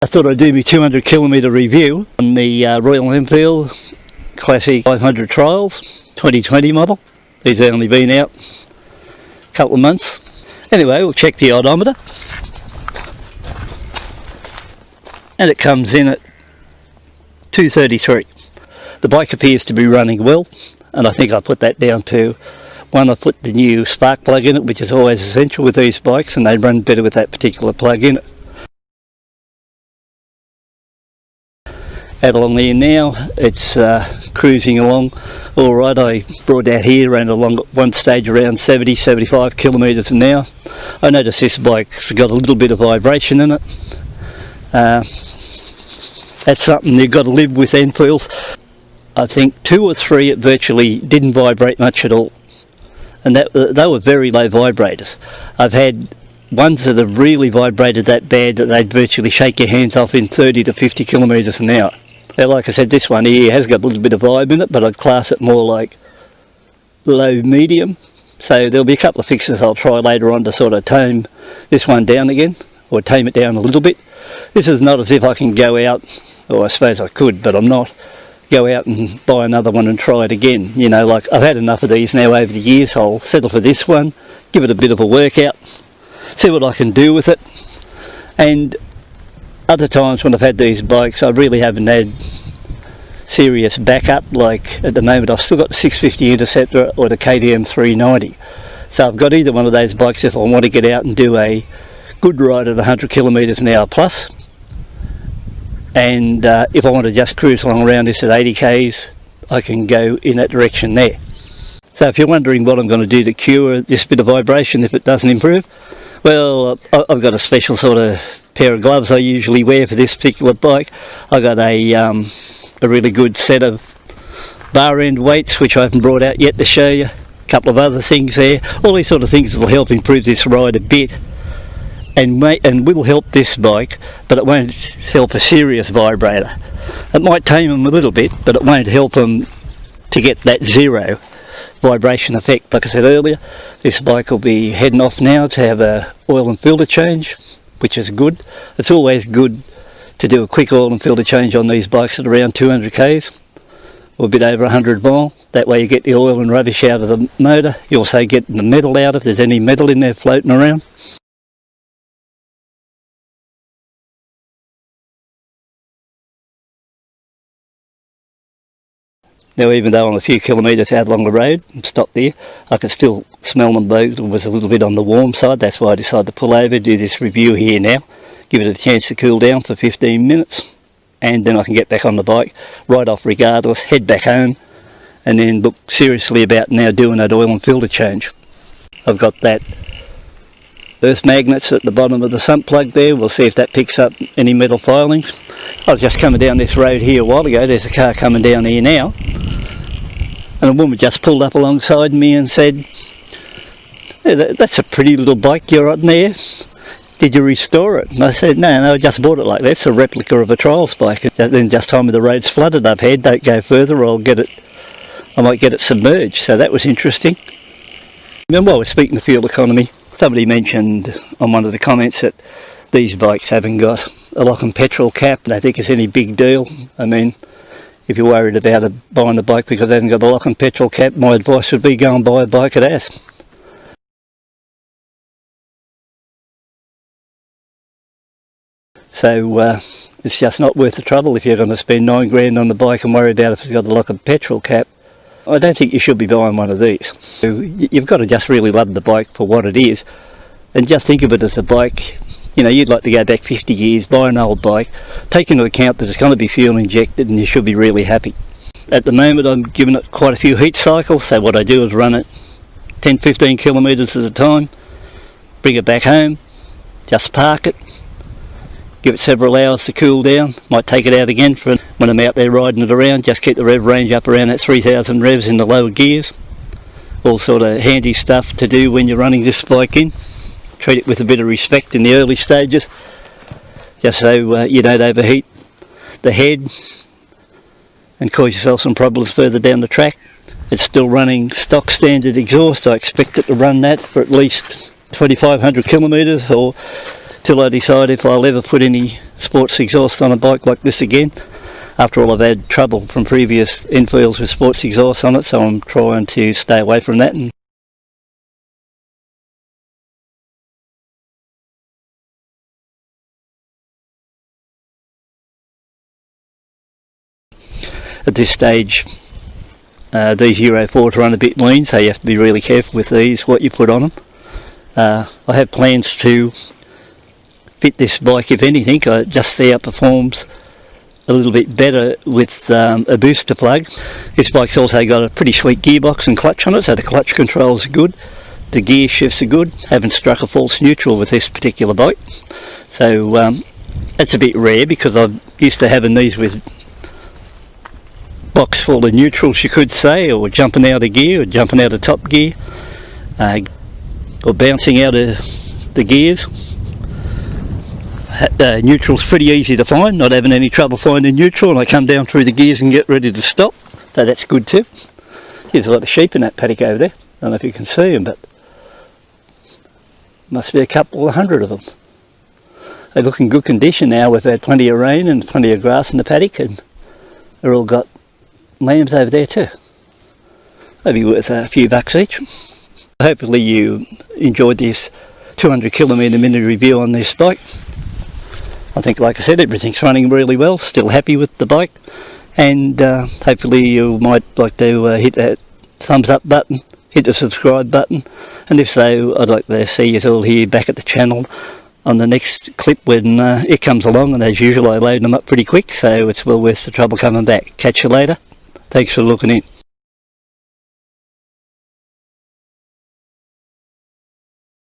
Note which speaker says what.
Speaker 1: I thought I'd do my 200 kilometre review on the Royal Enfield Classic 500 Trials 2020 model. These have only been out a couple of months. Anyway, we'll check the odometer. And it comes in at 233. The bike appears to be running well, and I think I put that down to, one, I put the new spark plug in it, which is always essential with these bikes, and they run better with that particular plug in it. Out along there now, it's cruising along alright. I brought out here, ran along at one stage around 70-75 kilometres an hour. I noticed this bike's got a little bit of vibration in it. That's something you've got to live with Enfield. I think 2 or 3 it virtually didn't vibrate much at all, and they were very low vibrators. I've had ones that have really vibrated that bad that they'd virtually shake your hands off in 30 to 50 kilometres an hour. Now, like I said, this one here has got a little bit of vibe in it, but I'd class it more like low medium. So there'll be a couple of fixes I'll try later on to sort of tame this one down again, or tame it down a little bit. This is not as if I can go out, or I suppose I could, but I'm not, go out and buy another one and try it again. You know, like, I've had enough of these now over the years. I'll settle for this one, give it a bit of a workout, see what I can do with it. And other times when I've had these bikes, I really haven't had serious backup. Like at the moment, I've still got the 650 Interceptor or the KTM 390. So I've got either one of those bikes if I want to get out and do a good ride at 100 kilometres an hour plus. And if I want to just cruise along around this at 80 k's, I can go in that direction there. So if you're wondering what I'm going to do to cure this bit of vibration if it doesn't improve, well, I've got a special sort of pair of gloves I usually wear for this particular bike. I've got a really good set of bar end weights, which I haven't brought out yet to show you. A couple of other things there. All these sort of things will help improve this ride a bit, and will help this bike, but it won't help a serious vibrator. It might tame them a little bit, but it won't help them to get that zero vibration effect. Like I said earlier, this bike will be heading off now to have a oil and filter change, which is good. It's always good to do a quick oil and filter change on these bikes at around 200 k's or a bit over 100 mile. That way you get the oil and rubbish out of the motor. You also get the metal out if there's any metal in there floating around. Now, even though I'm a few kilometres out along the road and stopped there, I could still smell them both. It was a little bit on the warm side. That's why I decided to pull over, do this review here now, give it a chance to cool down for 15 minutes, and then I can get back on the bike, ride off regardless, head back home, and then look seriously about now doing that oil and filter change. I've got that earth magnets at the bottom of the sump plug there. We'll see if that picks up any metal filings. I was just coming down this road here a while ago. There's a car coming down here now, and a woman just pulled up alongside me and said, "Hey, that's a pretty little bike you're on there. Did you restore it?" And I said, no, I just bought it like that. It's a replica of a trials bike. And then just told me the road's flooded up ahead, don't go further or I might get it submerged. So that was interesting. And while we're speaking of fuel economy, somebody mentioned on one of the comments that these bikes haven't got a lock and petrol cap. And I think it's any big deal. I mean, if you're worried about buying a bike because it hasn't got a lock and petrol cap, my advice would be go and buy a bike that has. So it's just not worth the trouble if you're going to spend $9 on the bike and worry about if it's got a lock and petrol cap. I don't think you should be buying one of these. So you've got to just really love the bike for what it is, and just think of it as a bike. You know, you'd like to go back 50 years, buy an old bike, take into account that it's going to be fuel injected, and you should be really happy. At the moment I'm giving it quite a few heat cycles, so what I do is run it 10-15 kilometres at a time, bring it back home, just park it, give it several hours to cool down, might take it out again for when I'm out there riding it around, just keep the rev range up around that 3000 revs in the lower gears. All sort of handy stuff to do when you're running this bike in. Treat it with a bit of respect in the early stages, just so you don't overheat the head and cause yourself some problems further down the track. It's still running stock standard exhaust. I expect it to run that for at least 2500 kilometres or till I decide if I'll ever put any sports exhaust on a bike like this again. After all, I've had trouble from previous Enfields with sports exhaust on it, so I'm trying to stay away from that. And at this stage, these Euro 4s run a bit lean, so you have to be really careful with these, what you put on them. I have plans to fit this bike, if anything. I just see it performs a little bit better with a booster plug. This bike's also got a pretty sweet gearbox and clutch on it, so the clutch controls are good, the gear shifts are good. Haven't struck a false neutral with this particular bike, so that's a bit rare, because I'm used to having these with box full of neutrals, you could say, or jumping out of gear, or jumping out of top gear, or bouncing out of the gears. Neutral's pretty easy to find, not having any trouble finding neutral, and I come down through the gears and get ready to stop, so that's good too. There's a lot of sheep in that paddock over there. I don't know if you can see them, but must be a couple of hundred of them. They look in good condition now. We've had plenty of rain and plenty of grass in the paddock, and they're all got lambs over there too. They'll be worth a few bucks each. Hopefully you enjoyed this 200 kilometre minute review on this bike. I think, like I said, everything's running really well. Still happy with the bike, and hopefully you might like to hit that thumbs up button, hit the subscribe button, and if so, I'd like to see you all here back at the channel on the next clip when it comes along. And as usual, I load them up pretty quick, so it's well worth the trouble coming back. Catch you later. Thanks for looking in.